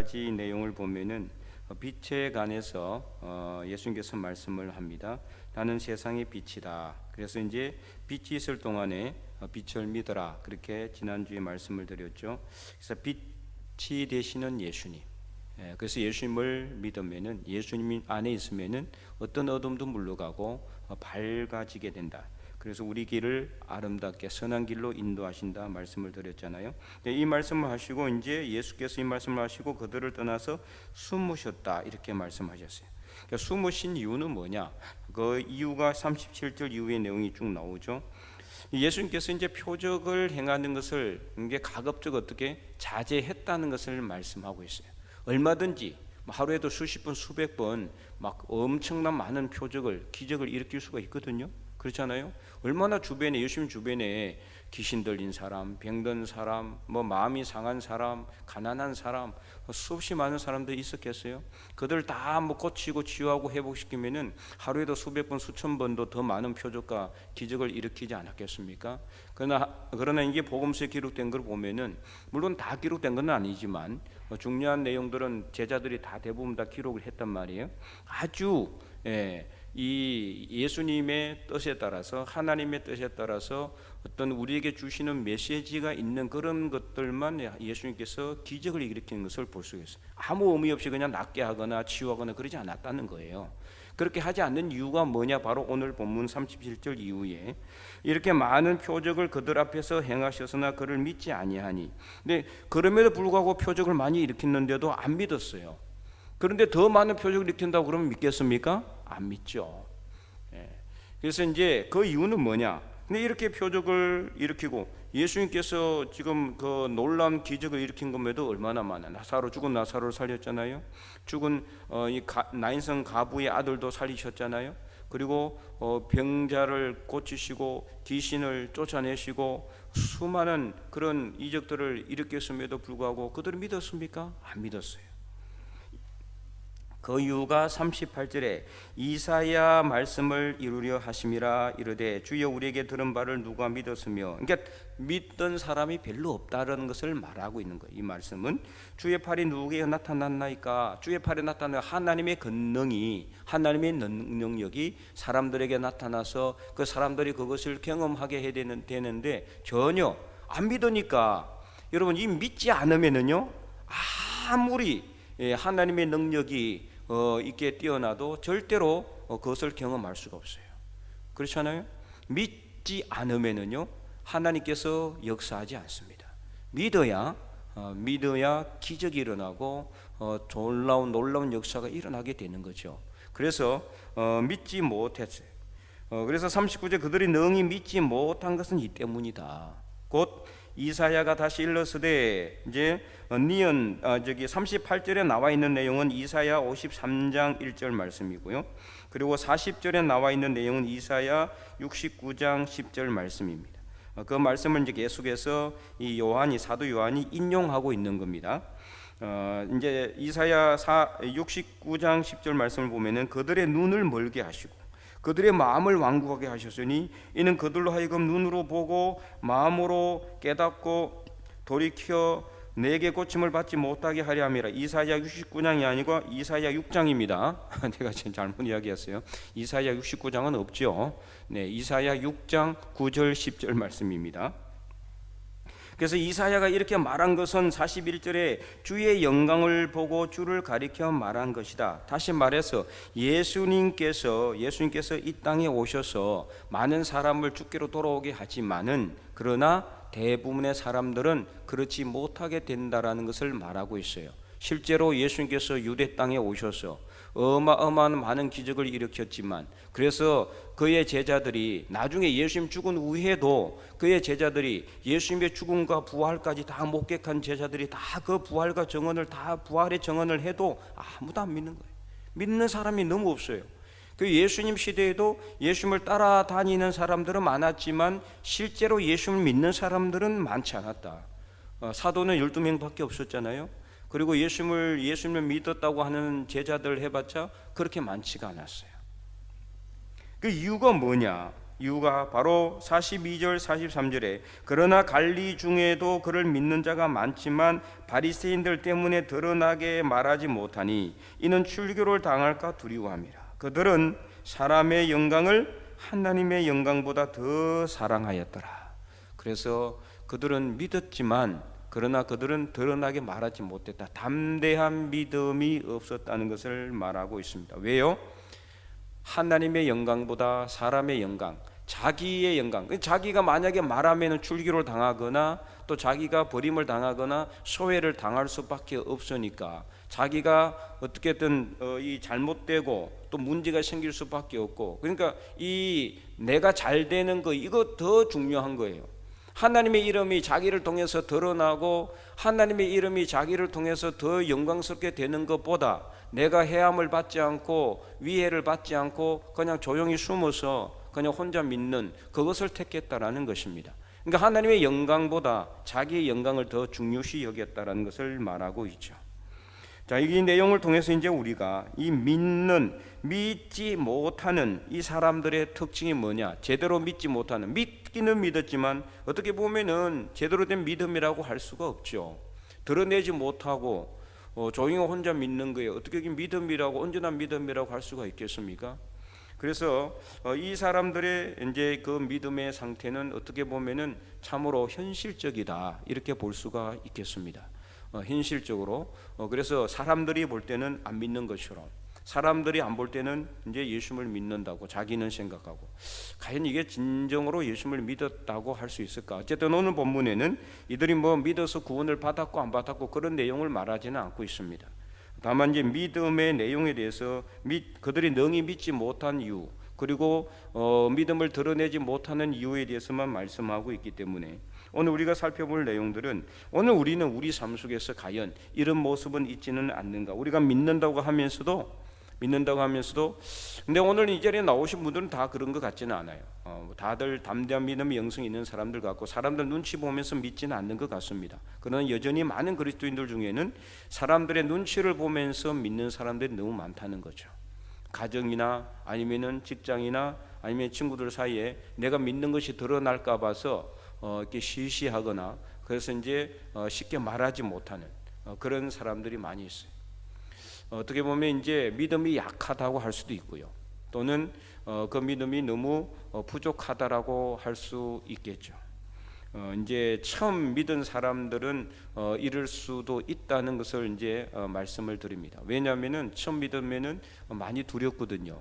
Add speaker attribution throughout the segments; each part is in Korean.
Speaker 1: 가지 내용을 보면은 빛에 관해서 예수님께서 말씀을 합니다. 나는 세상의 빛이다. 그래서 이제 빛이 있을 동안에 빛을 믿어라. 그렇게 지난주에 말씀을 드렸죠. 그래서 빛이 되시는 예수님. 그래서 예수님을 믿으면은, 예수님 안에 있으면은 어떤 어둠도 물러가고 밝아지게 된다. 그래서 우리 길을 아름답게 선한 길로 인도하신다 말씀을 드렸잖아요. 이 말씀을 하시고 이제 예수께서 이 말씀을 하시고 그들을 떠나서 숨으셨다 이렇게 말씀하셨어요. 그러니까 숨으신 이유는 뭐냐? 그 이유가 37절 이후의 내용이 쭉 나오죠. 예수님께서 이제 표적을 행하는 것을 이게 가급적 어떻게 자제했다는 것을 말씀하고 있어요. 얼마든지 하루에도 수십 번, 수백 번 막 엄청난 많은 표적을, 기적을 일으킬 수가 있거든요. 그렇잖아요. 얼마나 주변에, 예수님 주변에 귀신 들린 사람, 병든 사람, 마음이 상한 사람, 가난한 사람, 수없이 많은 사람들이 있었겠어요. 그들 다 고치고 치유하고 회복시키면은 하루에도 수백 번, 수천 번도 더 많은 표적과 기적을 일으키지 않았겠습니까? 그러나 이게 복음서에 기록된 걸 보면은, 물론 다 기록된 건 아니지만 중요한 내용들은 제자들이 다 대부분 다 기록을 했단 말이에요. 아주 이 예수님의 뜻에 따라서, 하나님의 뜻에 따라서 어떤 우리에게 주시는 메시지가 있는 그런 것들만 예수님께서 기적을 일으키는 것을 볼 수 있어요. 아무 의미 없이 그냥 낫게 하거나 치유하거나 그러지 않았다는 거예요. 그렇게 하지 않는 이유가 뭐냐? 바로 오늘 본문 37절 이후에 이렇게 많은 표적을 그들 앞에서 행하셨으나 그를 믿지 아니하니. 근데 그럼에도 불구하고 표적을 많이 일으켰는데도 안 믿었어요. 그런데 더 많은 표적을 일으킨다고 그러면 믿겠습니까? 안 믿죠. 그래서 이제 그 이유는 뭐냐? 근데 이렇게 표적을 일으키고 예수님께서 지금 그 놀라운 기적을 일으킨 것에도 얼마나 많아. 죽은 나사로를 살렸잖아요. 죽은 나인성 가부의 아들도 살리셨잖아요. 그리고 병자를 고치시고 귀신을 쫓아내시고 수많은 그런 이적들을 일으켰음에도 불구하고 그들은 믿었습니까? 안 믿었어요. 그 이유가 38절에 이사야 말씀을 이루려 하심이라 이르되 주여 우리에게 들은 바를 누가 믿었으며, 그러니까 믿던 사람이 별로 없다는 것을 말하고 있는 거예요. 이 말씀은 주의 팔이 누구에게 나타났나이까? 주의 팔에 나타난 하나님의 권능이, 하나님의 능력이 사람들에게 나타나서 그 사람들이 그것을 경험하게 해야 되는데 전혀 안 믿으니까, 여러분 이 믿지 않으면은요 아무리 하나님의 능력이 있게 뛰어나도 절대로 그것을 경험할 수가 없어요. 그렇잖아요. 믿지 않으면은요 하나님께서 역사하지 않습니다. 믿어야 기적이 일어나고 놀라운 역사가 일어나게 되는 거죠. 그래서 믿지 못했어요. 그래서 39절 그들이 능히 믿지 못한 것은 이 때문이다. 곧 이사야가 다시 일러서되, 이제 38절에 나와 있는 내용은 이사야 53장 1절 말씀이고요. 그리고 40절에 나와 있는 내용은 이사야 69장 10절 말씀입니다. 그 말씀을 이제 계속해서 이 사도 요한이 인용하고 있는 겁니다. 이제 이사야 69장 10절 말씀을 보면은 그들의 눈을 멀게 하시고 그들의 마음을 완고하게 하셨으니 이는 그들로 하여금 눈으로 보고 마음으로 깨닫고 돌이켜 내게 고침을 받지 못하게 하려 함이라. 이사야 69장이 아니고 이사야 6장입니다. 내가 지금 잘못 이야기했어요. 이사야 69장은 없죠. 이사야 6장 9절 10절 말씀입니다. 그래서 이사야가 이렇게 말한 것은 41절에 주의 영광을 보고 주를 가리켜 말한 것이다. 다시 말해서 예수님께서 이 땅에 오셔서 많은 사람을 주께로 돌아오게 하지만은, 그러나 대부분의 사람들은 그렇지 못하게 된다라는 것을 말하고 있어요. 실제로 예수님께서 유대 땅에 오셔서 어마어마한 많은 기적을 일으켰지만, 그래서 그의 제자들이 나중에 예수님 죽은 후에도 그의 제자들이 예수님의 죽음과 부활까지 다 목격한 제자들이 다 그 부활과 정언을 다 부활의 정언을 해도 아무도 안 믿는 거예요. 믿는 사람이 너무 없어요. 그 예수님 시대에도 예수님을 따라다니는 사람들은 많았지만 실제로 예수님을 믿는 사람들은 많지 않았다. 사도는 12명밖에 없었잖아요. 그리고 예수님을 믿었다고 하는 제자들 해봤자 그렇게 많지가 않았어요. 그 이유가 뭐냐? 이유가 바로 42절 43절에 그러나 관리 중에도 그를 믿는 자가 많지만 바리새인들 때문에 드러나게 말하지 못하니 이는 출교를 당할까 두려워함이라. 그들은 사람의 영광을 하나님의 영광보다 더 사랑하였더라. 그래서 그들은 믿었지만 그러나 그들은 드러나게 말하지 못했다. 담대한 믿음이 없었다는 것을 말하고 있습니다. 왜요? 하나님의 영광보다 사람의 영광, 자기의 영광, 자기가 만약에 말하면 출교를 당하거나 또 자기가 버림을 당하거나 소외를 당할 수밖에 없으니까 자기가 어떻게든 이 잘못되고 또 문제가 생길 수밖에 없고, 그러니까 이 내가 잘 되는 거 이거 더 중요한 거예요. 하나님의 이름이 자기를 통해서 드러나고 하나님의 이름이 자기를 통해서 더 영광스럽게 되는 것보다 내가 해함을 받지 않고 위해를 받지 않고 그냥 조용히 숨어서 그냥 혼자 믿는 그것을 택했다라는 것입니다. 그러니까 하나님의 영광보다 자기의 영광을 더 중요시 여겼다라는 것을 말하고 있죠. 자, 이 내용을 통해서 이제 우리가 이 믿지 못하는 이 사람들의 특징이 뭐냐? 제대로 믿지 못하는, 믿기는 믿었지만 어떻게 보면은 제대로 된 믿음이라고 할 수가 없죠. 드러내지 못하고 조용히 혼자 믿는 거예요. 어떻게 믿음이라고, 온전한 믿음이라고 할 수가 있겠습니까? 그래서 이 사람들의 이제 그 믿음의 상태는 어떻게 보면은 참으로 현실적이다 이렇게 볼 수가 있겠습니다. 현실적으로 그래서 사람들이 볼 때는 안 믿는 것처럼, 사람들이 안 볼 때는 이제 예수님을 믿는다고 자기는 생각하고, 과연 이게 진정으로 예수님을 믿었다고 할 수 있을까? 어쨌든 오늘 본문에는 이들이 뭐 믿어서 구원을 받았고 안 받았고 그런 내용을 말하지는 않고 있습니다. 다만 이제 믿음의 내용에 대해서 그들이 능히 믿지 못한 이유, 그리고 믿음을 드러내지 못하는 이유에 대해서만 말씀하고 있기 때문에 오늘 우리가 살펴볼 내용들은, 오늘 우리는 우리 삶 속에서 과연 이런 모습은 있지는 않는가? 우리가 믿는다고 하면서도 근데 오늘 이 자리에 나오신 분들은 다 그런 것 같지는 않아요. 다들 담대한 믿음의 영성이 있는 사람들 같고 사람들 눈치 보면서 믿지는 않는 것 같습니다. 그러나 여전히 많은 그리스도인들 중에는 사람들의 눈치를 보면서 믿는 사람들이 너무 많다는 거죠. 가정이나 아니면은 직장이나 아니면 친구들 사이에 내가 믿는 것이 드러날까 봐서 이렇게 시시하거나 그래서 이제 쉽게 말하지 못하는 그런 사람들이 많이 있어요. 어떻게 보면 이제 믿음이 약하다고 할 수도 있고요. 또는 그 믿음이 너무 부족하다라고 할 수 있겠죠. 이제 처음 믿은 사람들은 이럴 수도 있다는 것을 이제 말씀을 드립니다. 왜냐하면은 처음 믿으면은 많이 두렵거든요.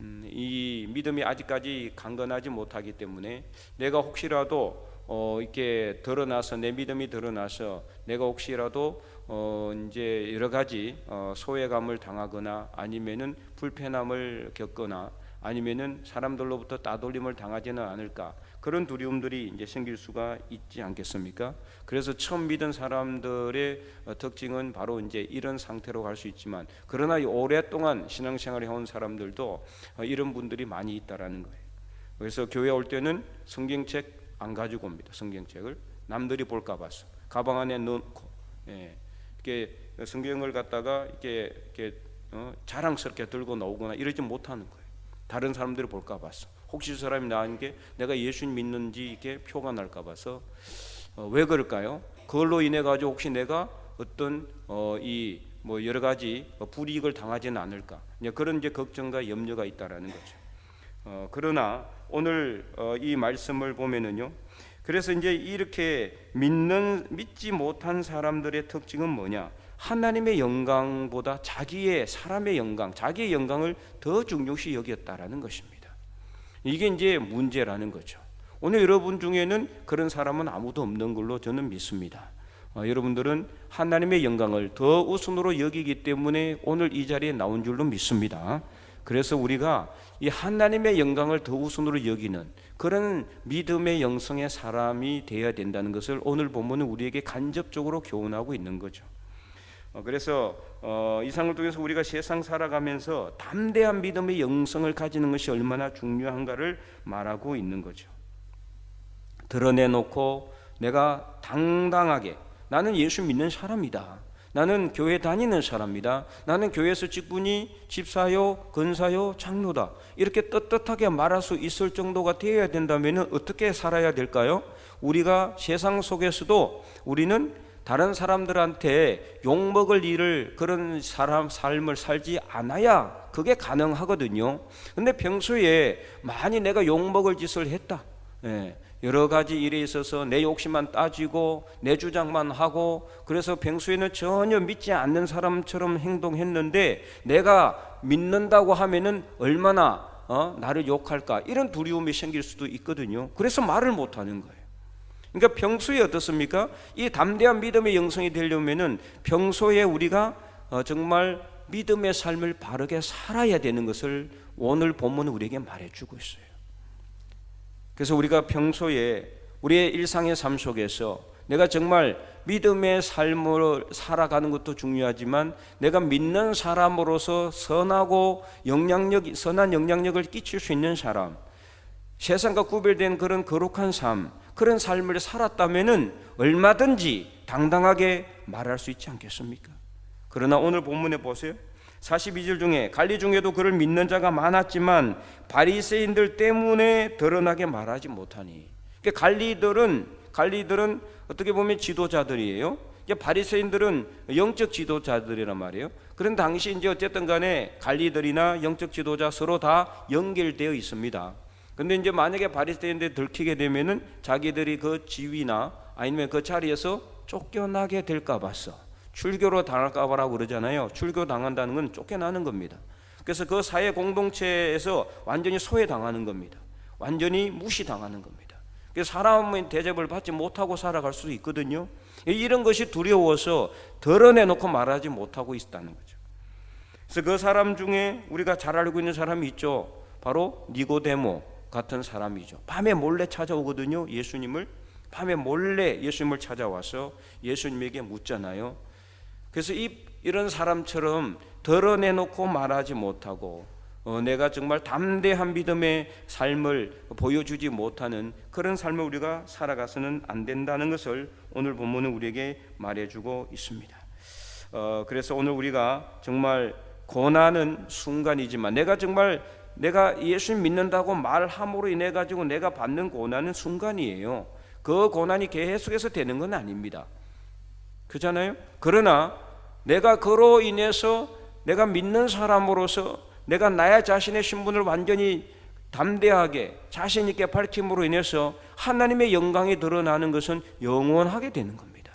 Speaker 1: 이 믿음이 아직까지 강건하지 못하기 때문에 내가 혹시라도 이렇게 드러나서 내 믿음이 드러나서 내가 혹시라도 이제 여러 가지 소외감을 당하거나 아니면은 불편함을 겪거나 아니면은 사람들로부터 따돌림을 당하지는 않을까, 그런 두려움들이 이제 생길 수가 있지 않겠습니까? 그래서 처음 믿은 사람들의 특징은 바로 이제 이런 상태로 갈 수 있지만, 그러나 오랫동안 신앙생활을 해온 사람들도 이런 분들이 많이 있다라는 거예요. 그래서 교회 올 때는 성경책 안 가지고 옵니다. 성경책을 남들이 볼까 봐서 가방 안에 넣고, 이렇게 성경을 갖다가 이렇게 자랑스럽게 들고 나오거나 이러지 못하는 거예요. 다른 사람들이 볼까 봐서, 혹시 저 사람이 나은 게 내가 예수님 믿는지 이렇게 표가 날까 봐서. 왜 그럴까요? 그걸로 인해 가지고 혹시 내가 어떤 이 뭐 여러 가지 불이익을 당하지는 않을까, 그런 이제 걱정과 염려가 있다라는 거죠. 그러나 오늘 이 말씀을 보면은요, 그래서 이제 이렇게 믿지 못한 사람들의 특징은 뭐냐? 하나님의 영광보다 사람의 영광, 자기의 영광을 더 중요시 여겼다라는 것입니다. 이게 이제 문제라는 거죠. 오늘 여러분 중에는 그런 사람은 아무도 없는 걸로 저는 믿습니다. 여러분들은 하나님의 영광을 더 우선으로 여기기 때문에 오늘 이 자리에 나온 줄로 믿습니다. 그래서 우리가 이 하나님의 영광을 더 우선으로 여기는 그런 믿음의 영성의 사람이 되어야 된다는 것을 오늘 본문은 우리에게 간접적으로 교훈하고 있는 거죠. 그래서 이 상을 통해서 우리가 세상 살아가면서 담대한 믿음의 영성을 가지는 것이 얼마나 중요한가를 말하고 있는 거죠. 드러내놓고 내가 당당하게 나는 예수 믿는 사람이다, 나는 교회 다니는 사람이다. 나는 교회에서 직분이 집사요, 권사요, 장로다. 이렇게 떳떳하게 말할 수 있을 정도가 되어야 된다면 어떻게 살아야 될까요? 우리가 세상 속에서도 우리는 다른 사람들한테 욕먹을 일을 그런 사람 삶을 살지 않아야 그게 가능하거든요. 근데 평소에 많이 내가 욕먹을 짓을 했다. 여러 가지 일에 있어서 내 욕심만 따지고 내 주장만 하고 그래서 평소에는 전혀 믿지 않는 사람처럼 행동했는데 내가 믿는다고 하면은 얼마나 나를 욕할까 이런 두려움이 생길 수도 있거든요. 그래서 말을 못하는 거예요. 그러니까 평소에 어떻습니까? 이 담대한 믿음의 영성이 되려면은 평소에 우리가 정말 믿음의 삶을 바르게 살아야 되는 것을 오늘 본문은 우리에게 말해주고 있어요. 그래서 우리가 평소에 우리의 일상의 삶 속에서 내가 정말 믿음의 삶을 살아가는 것도 중요하지만 내가 믿는 사람으로서 선한 영향력을 끼칠 수 있는 사람, 세상과 구별된 그런 거룩한 삶, 그런 삶을 살았다면은 얼마든지 당당하게 말할 수 있지 않겠습니까? 그러나 오늘 본문에 보세요. 42절 중에 관리 중에도 그를 믿는 자가 많았지만 바리새인들 때문에 드러나게 말하지 못하니. 그러니까 관리들은 어떻게 보면 지도자들이에요. 바리새인들은 영적 지도자들이란 말이에요. 그런 당시 이제 어쨌든 간에 관리들이나 영적 지도자 서로 다 연결되어 있습니다. 근데 이제 만약에 바리새인들이 들키게 되면은 자기들이 그 지위나 아니면 그 자리에서 쫓겨나게 될까 봐서 출교로 당할까 봐라고 그러잖아요. 출교 당한다는 건 쫓겨나는 겁니다. 그래서 그 사회 공동체에서 완전히 소외당하는 겁니다. 완전히 무시당하는 겁니다. 그래서 사람의 대접을 받지 못하고 살아갈 수도 있거든요. 이런 것이 두려워서 드러내놓고 말하지 못하고 있다는 거죠. 그래서 그 사람 중에 우리가 잘 알고 있는 사람이 있죠. 바로 니고데모 같은 사람이죠. 밤에 몰래 찾아오거든요. 예수님을 밤에 몰래 예수님을 찾아와서 예수님에게 묻잖아요. 그래서 이런 사람처럼 드러내놓고 말하지 못하고 내가 정말 담대한 믿음의 삶을 보여주지 못하는 그런 삶을 우리가 살아가서는 안 된다는 것을 오늘 본문은 우리에게 말해주고 있습니다. 그래서 오늘 우리가 정말 고난은 순간이지만 내가 예수님 믿는다고 말함으로 인해 가지고 내가 받는 고난은 순간이에요. 그 고난이 계속해서 되는 건 아닙니다. 그렇잖아요? 그러나 내가 그로 인해서 내가 믿는 사람으로서 내가 나의 자신의 신분을 완전히 담대하게 자신 있게 밝힘으로 인해서 하나님의 영광이 드러나는 것은 영원하게 되는 겁니다.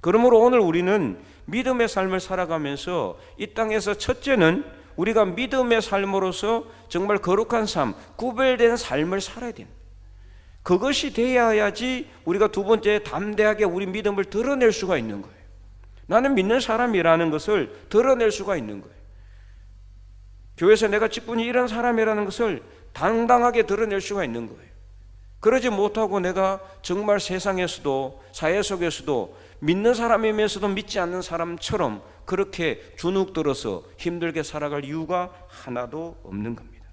Speaker 1: 그러므로 오늘 우리는 믿음의 삶을 살아가면서 이 땅에서 첫째는 우리가 믿음의 삶으로서 정말 거룩한 삶, 구별된 삶을 살아야 됩니다. 그것이 되어야지 우리가 두 번째 담대하게 우리 믿음을 드러낼 수가 있는 거예요. 나는 믿는 사람이라는 것을 드러낼 수가 있는 거예요. 교회에서 내가 직분이 이런 사람이라는 것을 당당하게 드러낼 수가 있는 거예요. 그러지 못하고 내가 정말 세상에서도 사회 속에서도 믿는 사람이면서도 믿지 않는 사람처럼 그렇게 주눅들어서 힘들게 살아갈 이유가 하나도 없는 겁니다.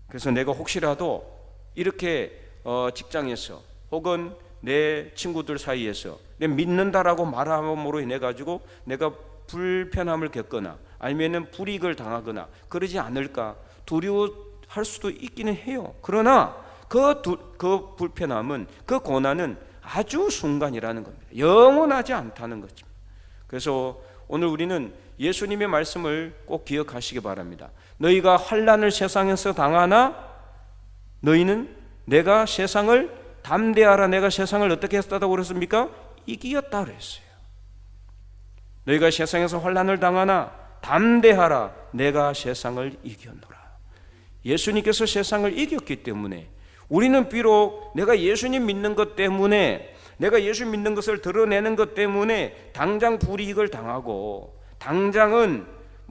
Speaker 1: 그래서 내가 혹시라도 이렇게 직장에서 혹은 내 친구들 사이에서 내가 믿는다라고 말함으로 인해 가지고 내가 불편함을 겪거나 아니면은 불이익을 당하거나 그러지 않을까 두려워할 수도 있기는 해요. 그러나 그 불편함은, 그 고난은 아주 순간이라는 겁니다. 영원하지 않다는 거죠. 그래서 오늘 우리는 예수님의 말씀을 꼭 기억하시기 바랍니다. 너희가 환난을 세상에서 당하나 너희는 내가 세상을 담대하라, 내가 세상을 어떻게 했다고 그랬습니까? 이기었다 그랬어요. 너희가 세상에서 환난을 당하나 담대하라, 내가 세상을 이겼노라. 예수님께서 세상을 이겼기 때문에 우리는 비록 내가 예수님 믿는 것 때문에, 내가 예수 믿는 것을 드러내는 것 때문에 당장 불이익을 당하고, 당장은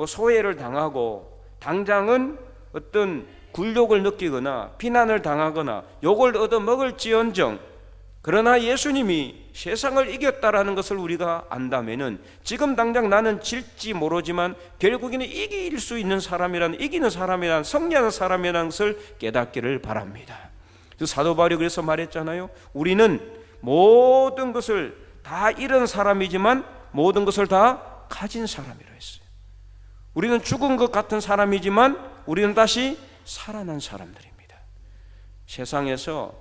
Speaker 1: 소외를 당하고, 당장은 어떤 굴욕을 느끼거나 비난을 당하거나 욕을 얻어먹을지언정, 그러나 예수님이 세상을 이겼다라는 것을 우리가 안다면은 지금 당장 나는 질지 모르지만 결국에는 이길 수 있는 사람이라는, 이기는 사람이라는, 승리하는 사람이라는 것을 깨닫기를 바랍니다. 사도 바울이 그래서 말했잖아요. 우리는 모든 것을 다 잃은 사람이지만 모든 것을 다 가진 사람이라 했어요. 우리는 죽은 것 같은 사람이지만 우리는 다시 살아난 사람들입니다. 세상에서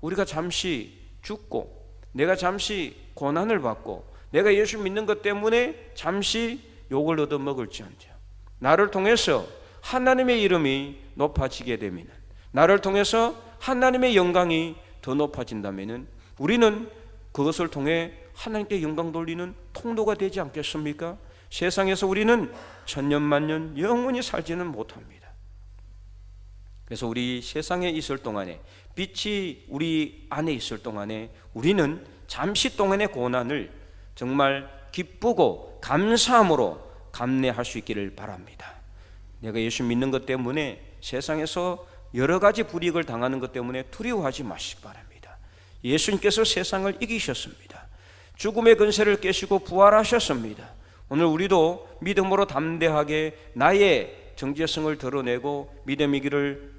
Speaker 1: 우리가 잠시 죽고 내가 잠시 고난을 받고 내가 예수 믿는 것 때문에 잠시 욕을 얻어먹을지언정 나를 통해서 하나님의 이름이 높아지게 되면, 나를 통해서 하나님의 영광이 더 높아진다면 우리는 그것을 통해 하나님께 영광 돌리는 통로가 되지 않겠습니까? 세상에서 우리는 천년만년 영원히 살지는 못합니다. 그래서 우리 세상에 있을 동안에, 빛이 우리 안에 있을 동안에 우리는 잠시 동안의 고난을 정말 기쁘고 감사함으로 감내할 수 있기를 바랍니다. 내가 예수 믿는 것 때문에 세상에서 여러 가지 불이익을 당하는 것 때문에 두려워하지 마시기 바랍니다. 예수님께서 세상을 이기셨습니다. 죽음의 근세를 깨시고 부활하셨습니다. 오늘 우리도 믿음으로 담대하게 나의 정체성을 드러내고 믿음의 길을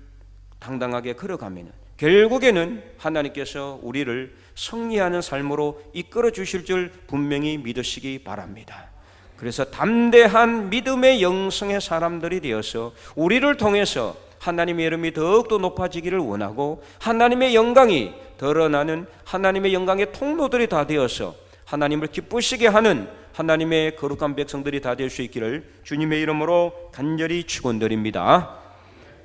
Speaker 1: 당당하게 걸어가면 결국에는 하나님께서 우리를 승리하는 삶으로 이끌어 주실 줄 분명히 믿으시기 바랍니다. 그래서 담대한 믿음의 영성의 사람들이 되어서 우리를 통해서 하나님의 이름이 더욱더 높아지기를 원하고 하나님의 영광이 드러나는 하나님의 영광의 통로들이 다 되어서 하나님을 기쁘시게 하는 하나님의 거룩한 백성들이 다 될 수 있기를 주님의 이름으로 간절히 축원드립니다.